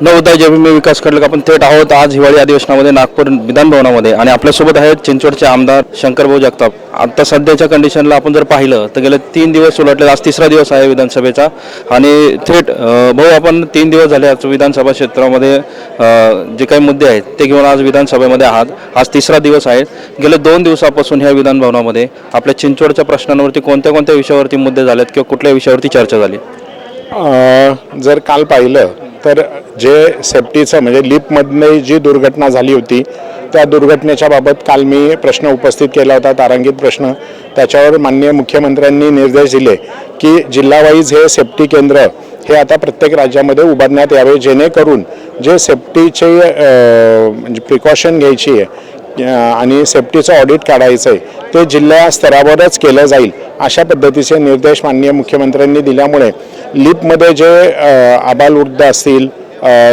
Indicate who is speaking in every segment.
Speaker 1: नवोदय जय भीम विकास खंडक आपण थेट आहोत आज हिवाळी अधिवेशनामध्ये नागपूर विधान भवनामध्ये आणि आपल्यासोबत आहेत चिंचवडचे आमदार शंकरभाऊ जगताप। आता सध्याच्या कंडिशनला आपण जर पाहिलं तर गेले 3 दिवस उलटले, आज तिसरा दिवस आहे विधानसभेचा आणि थेट भाऊ आपण 3 दिवस झाले आज विधानसभा क्षेत्रामध्ये जे काही मुद्दे आहेत ते घेऊन आज विधानसभेमध्ये आहात। आज तिसरा दिवस आहे। गेले 2 दिवसापासून ह्या विधान भवनामध्ये आपल्या चिंचवडच्या प्रश्नांवरती कोणत्या कोणत्या विषयावरती मुद्दे झालेत किंवा कुठल्या विषयावरती चर्चा झाली?
Speaker 2: जर काल पाहिलं तर जे सेफ्टीचं म्हणजे लिफ्टमधली जी दुर्घटना झाली होती त्या दुर्घटनेच्या बाबत काल मी प्रश्न उपस्थित केला होता, तारांकित प्रश्न। त्याच्यावर माननीय मुख्यमंत्र्यांनी निर्देश दिले की जिल्हावाईज हे सेफ्टी केंद्र हे आता प्रत्येक राज्यामध्ये उभारण्यात यावे, जेणेकरून जे सेफ्टीचे म्हणजे प्रिकॉशन घ्यायची आहे आणि सेफ्टीचं ऑडिट काढायचं आहे ते जिल्हा स्तरावरच केलं जाईल, अशा पद्धतीचे निर्देश माननीय मुख्यमंत्र्यांनी दिल्यामुळे लिफ्टमध्ये जे आबालवृद्ध असतील,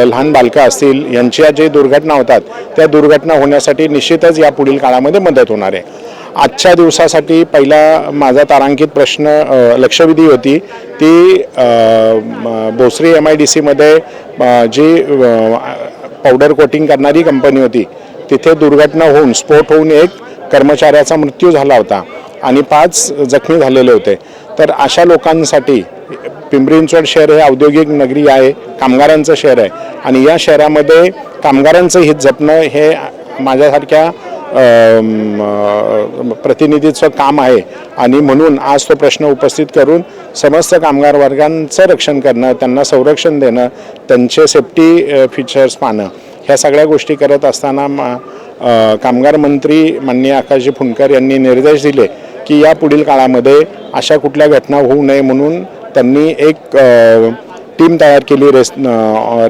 Speaker 2: लहान बालकं असतील, यांच्या जे दुर्घटना होतात त्या दुर्घटना होण्यासाठी निश्चितच या पुढील काळामध्ये मदत होणार आहे। आजच्या दिवसासाठी पहिला माझा तारांकित प्रश्न लक्षवेधी होती ती भोसरी MIDC मध्ये जी पावडर कोटिंग करणारी कंपनी होती तिथे दुर्घटना होऊन स्फोट होऊन एक कर्मचाऱ्याचा मृत्यू झाला होता आणि 5 जखमी झालेले होते। तर अशा लोकांसाठी पिंपरी चिंचवड शहर हे औद्योगिक नगरी आहे, कामगारांचं शहर आहे आणि या शहरामध्ये कामगारांचं हित जपणं हे माझ्यासारख्या प्रतिनिधीचं काम आहे आणि म्हणून आज तो प्रश्न उपस्थित करून समस्त कामगार वर्गांचं रक्षण करणं, त्यांना संरक्षण देणं, त्यांचे सेफ्टी फीचर्स पाहणं, ह्या सगळ्या गोष्टी करत असताना कामगार मंत्री माननीय आकाशजी फुंडकर यांनी निर्देश दिले की या पुढील काळामध्ये अशा कुठल्या घटना होऊ नये म्हणून त्यांनी एक टीम तयार केली,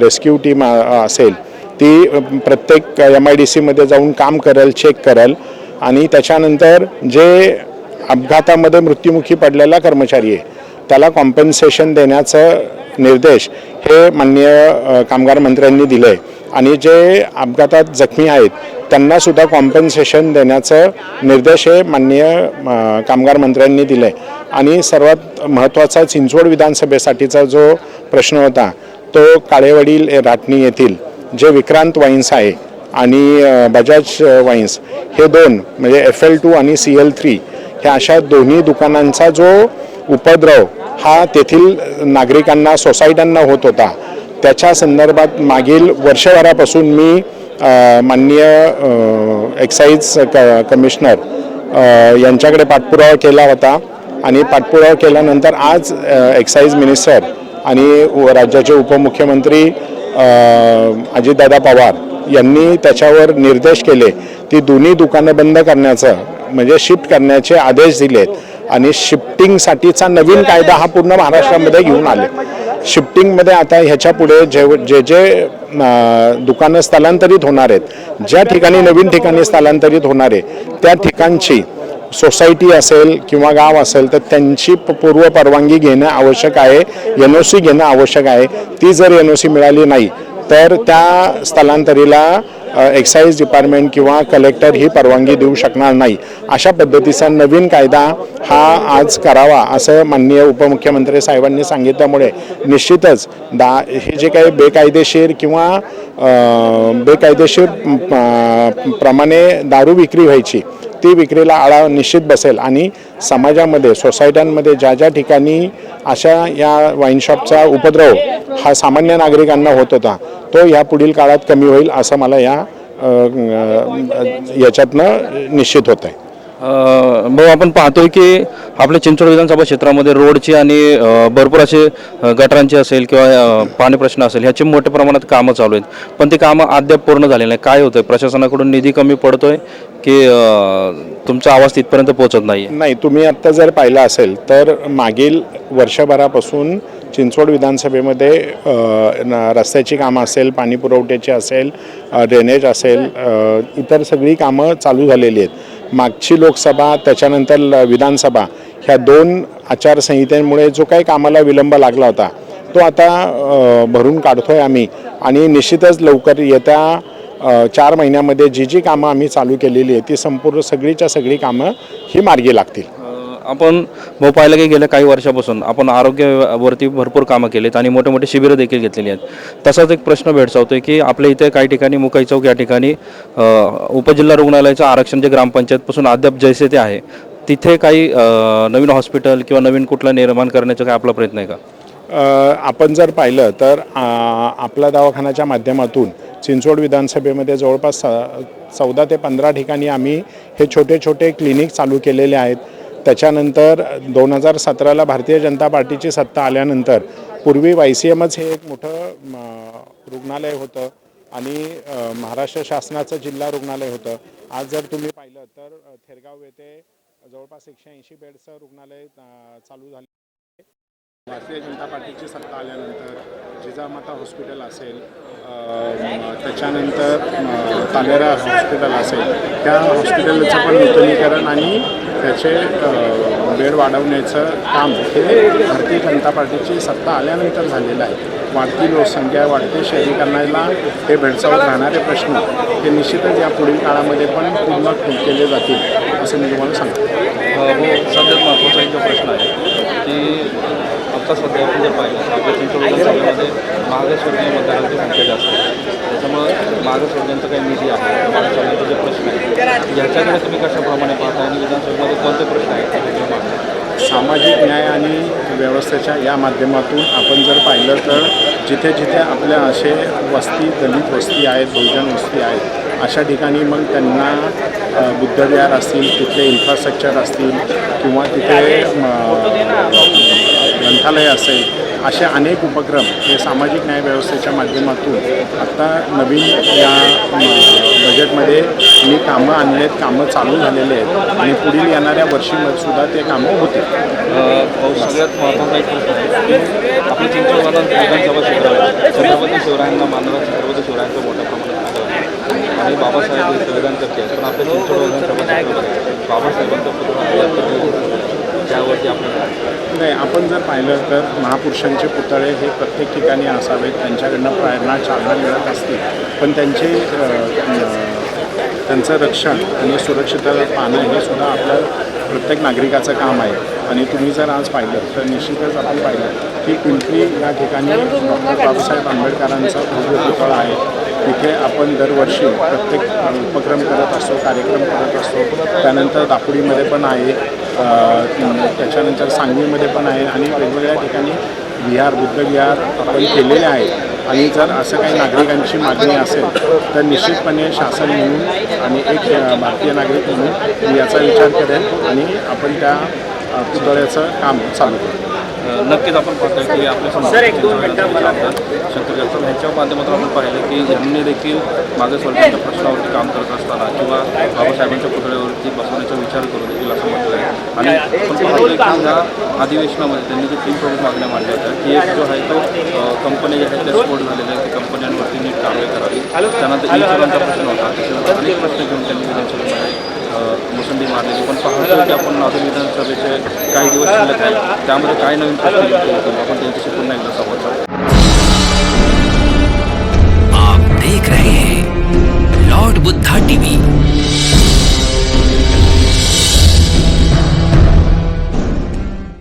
Speaker 2: रेस्क्यू टीम असेल ती प्रत्येक MIDC मध्ये जाऊन काम करेल, चेक करेल आणि त्याच्यानंतर जे अपघातामध्ये मृत्युमुखी पडलेला कर्मचारी आहे त्याला कॉम्पेन्सेशन देण्याचं निर्देश हे माननीय कामगार मंत्र्यांनी दिले आहे आणि जे अपघातात जखमी आहेत त्यांना सुद्धा कॉम्पेन्सेशन देण्याचं निर्देश हे माननीय कामगार मंत्र्यांनी दिले आणि सर्वात महत्त्वाचा चिंचवड विधानसभेसाठीचा जो प्रश्न होता तो काळेवडील राटणी येथील जे विक्रांत वाईन्स आहे आणि बजाज वाईन्स हे दोन म्हणजे FL2 आणि CL3 ह्या अशा दोन्ही दुकानांचा जो उपद्रव हा तेथील नागरिकांना, सोसायट्यांना होत होता त्याच्या संदर्भात मागील वर्षभरापासून मी माननीय एक्साईज कमिशनर यांच्याकडे पाठपुरावा केला होता आणि पाठपुरावा केल्यानंतर आज एक्साईज मिनिस्टर आणि राज्याचे उपमुख्यमंत्री अजितदादा पवार यांनी त्याच्यावर निर्देश केले ती दोन्ही दुकानं बंद करण्याचं म्हणजे शिफ्ट करण्याचे आदेश दिलेत आणि शिफ्टिंगसाठीचा नवीन कायदा हा पूर्ण महाराष्ट्रामध्ये घेऊन आले। शिफ्टिंगमध्ये आता ह्याच्या पुढे जे दुकानं स्थलांतरित होणार आहेत, ज्या ठिकाणी नवीन ठिकाणी स्थलांतरित होणार आहे त्या ठिकाणची सोसायटी असेल किंवा गाव असेल तर त्यांची पूर्व परवानगी घेणं आवश्यक आहे, NOC घेणं आवश्यक आहे। ती जर NOC मिळाली नाही तर त्या स्थलांतरीला एक्साईज डिपार्टमेंट किंवा कलेक्टर ही परवानगी देऊ शकणार नाही। अशा पद्धतीचा नवीन कायदा हा आज करावा असं माननीय उपमुख्यमंत्री साहेबांनी सांगितल्यामुळे निश्चितच हे जे काही बेकायदेशीर किंवा बेकायदेशीर प्रमाणे दारू विक्री व्हायची ती विक्रीला आळा निश्चित बसेल आणि समाजामध्ये, सोसायट्यांमध्ये ज्या ज्या ठिकाणी अशा या वाईन शॉपचा उपद्रव हा सामान्य नागरिकांना होत होता तो या पुढील काळात कमी होईल असं मला याच्यातनं निश्चित होत आहे।
Speaker 1: भाऊ आपण पाहतोय की आपल्या चिंचवड विधानसभा क्षेत्रामध्ये रोडची आणि भरपूर असे गटारांचे असेल किंवा पाणी प्रश्न असेल ह्याची मोठ्या प्रमाणात कामं चालू आहेत, पण ते कामं अद्याप पूर्ण झालेली नाही। काय होतंय, प्रशासनाकडून निधी कमी पडतोय की तुमचा आवाज तिथपर्यंत पोहोचत नाही?
Speaker 2: नाही, तुम्ही आत्ता जर पाहिलं असेल तर मागील वर्षभरापासून चिंचवड विधानसभेमध्ये रस्त्याची कामं असेल, पाणी पुरवठ्याची असेल, ड्रेनेज असेल, इतर सगळी कामं चालू झालेली आहेत। मागची लोकसभा त्याच्यानंतर विधानसभा ह्या 2 आचारसंहितेमुळे जो काही कामाला विलंब लागला होता तो आता भरून काढतोय आम्ही आणि निश्चितच लवकर येत्या 4 महिन्यामध्ये जी कामं आम्ही चालू केलेली आहे ती संपूर्ण सगळीच्या सगळी कामं ही मार्गी लागतील।
Speaker 1: आपण भाऊ पाहिलं की गेल्या काही वर्षापासून आपण आरोग्यावरती भरपूर कामं केलीत आणि मोठे मोठे शिबिरं देखील घेतलेली आहेत. तसाच एक प्रश्न भेडसावतोय की आपल्या इथे काही ठिकाणी मुकाई चौक या ठिकाणी उपजिल्हा रुग्णालयाचं आरक्षण जे ग्रामपंचायतपासून अद्याप जैसे ते आहे, तिथे काही नवीन हॉस्पिटल किंवा नवीन कुठलं निर्माण करण्याचा काय आपला प्रयत्न आहे का?
Speaker 2: आपण जर पाहिलं तर आपला दवाखान्याच्या माध्यमातून चिंचवड विधानसभेमध्ये जवळपास 14 ते 15 ठिकाणी आम्ही हे छोटे छोटे क्लिनिक चालू केलेले आहेत. त्याच्यानंतर 2017ला भारतीय जनता पार्टीची सत्ता आल्यानंतर पूर्वी YCMच हे एक मोठं रुग्णालय होतं आणि महाराष्ट्र शासनाचं जिल्हा रुग्णालय होतं. आज जर तुम्ही पाहिलं तर थेरगाव येथे जवळपास 180 बेडचं रुग्णालय चालू झाले. भारतीय जनता पार्टीची सत्ता आल्यानंतर जिजामाता हॉस्पिटल असेल, त्याच्यानंतर तालेरा हॉस्पिटल असेल, त्या हॉस्पिटलचं पण नूतनीकरण आणि त्याचे बेड वाढवण्याचं काम हे भारतीय जनता पार्टीची सत्ता आल्यानंतर झालेलं आहे. वाढती लोकसंख्या, वाढते शहरीकरणाला हे भेडसावत राहणारे प्रश्न हे निश्चितच या पुढील काळामध्ये पण पूर्ण केले जातील असं मी तुम्हाला सांगतो.
Speaker 1: सध्यात महत्त्वाचा एक जो प्रश्न आहे की आता सध्या आपण जर पाहिलं तर चिंचवड विधानसभेमध्ये मागासवर्गीय मतदारांची संख्या जास्त आहे. त्याच्यामुळं मागासवर्गीयांचा काही निधी आहे, मागासवर्गीयांचे जे प्रश्न आहेत याच्याकडे तुम्ही कशाप्रमाणे पाहता आणि विधानसभेमध्ये कोणते प्रश्न आहेत?
Speaker 2: सामाजिक न्याय आणि व्यवस्थेच्या या माध्यमातून आपण जर पाहिलं तर जिथे जिथे आपल्या असे वस्ती, दलित वस्ती आहेत, बहुजन वस्ती आहेत, अशा ठिकाणी मग त्यांना बुद्धविहार असतील, तिथले इन्फ्रास्ट्रक्चर असतील किंवा तिथे ग्रंथालय असेल, असे अनेक उपक्रम हे सामाजिक न्याय व्यवस्थेच्या माध्यमातून आत्ता नवीन या बजेटमध्ये मी कामं आणले आहेत, कामं चालू झालेले आहेत आणि पुढील येणाऱ्या वर्षीमध्येसुद्धा ते कामं होतील.
Speaker 1: सगळ्यात महत्त्वाचा एक प्रश्न आहे की आपल्या चिंचवड विधानसभा क्षेत्रात छत्रपती शिवरायांना मानणारा छत्रपती शिवरायांचं मोठ्या प्रमाणात आणि बाबासाहेब संविधान करते आहेत, पण आपल्या चिंचवड विधानसभा बाबासाहेबांचा पुतळा त्यावरती आपल्याला
Speaker 2: नाही, आपण जर पाहिलं तर महापुरुषांचे पुतळे हे प्रत्येक ठिकाणी असावेत, त्यांच्याकडनं प्रेरणा चालना मिळत असतील, पण त्यांचं रक्षण आणि सुरक्षितता पाहणं हे सुद्धा आपलं प्रत्येक नागरिकाचं काम आहे. आणि तुम्ही जर आज पाहिलं तर निश्चितच आपण पाहिलं की पिंपरी या ठिकाणी डॉक्टर बाबासाहेब आंबेडकरांचा भव्य पुतळा आहे. तिथे आपण दरवर्षी प्रत्येक उपक्रम करत असतो, कार्यक्रम करत असतो. त्यानंतर दापोडीमध्ये पण आहे, त्याच्यानंतर सांगलीमध्ये पण आहे आणि वेगवेगळ्या ठिकाणी बुद्धविहार आपण केलेले आहेत. आणि जर असं काही नागरिकांची मागणी असेल तर निश्चितपणे शासन म्हणून आणि एक भारतीय नागरिक म्हणून मी याचा विचार करेन आणि आपण त्या पुतळ्याचं काम चालू करू.
Speaker 1: नक्कीच आपण पाहतोय की आपल्या शंकर जगताप ह्यांच्या माध्यमातून आपण पाहिलं की यांनी देखील मागासवर्गीयांच्या प्रश्नावरती काम करत असताना किंवा बाबासाहेबांच्या पुतळ्यावरती बसवण्याचा विचार करू देखील असं म्हटलं आहे. आणि आपण पाहतोय की या अधिवेशनामध्ये त्यांनी जे 3 प्रमुख मागण्या मांडल्या होत्या की एक जो आहे तो कंपनी ज्या आहेत त्या स्फोट झालेल्या आहेत, की कंपन्यांवरती नीट कारवाई करावी. त्यानंतर इन्शुरन्सचा प्रश्न होता, त्याच्यानंतर अनेक प्रश्न घेऊन त्यांनी विधानसभेमध्ये मुसंडी मारलेली. पण पाहतो की आपण अजून विधानसभेचे काही दिवस शिल्लक आहे, त्यामध्ये काय नवीन प्रश्न आपण त्यांच्याशी पुन्हा एकदा संवाद साधू.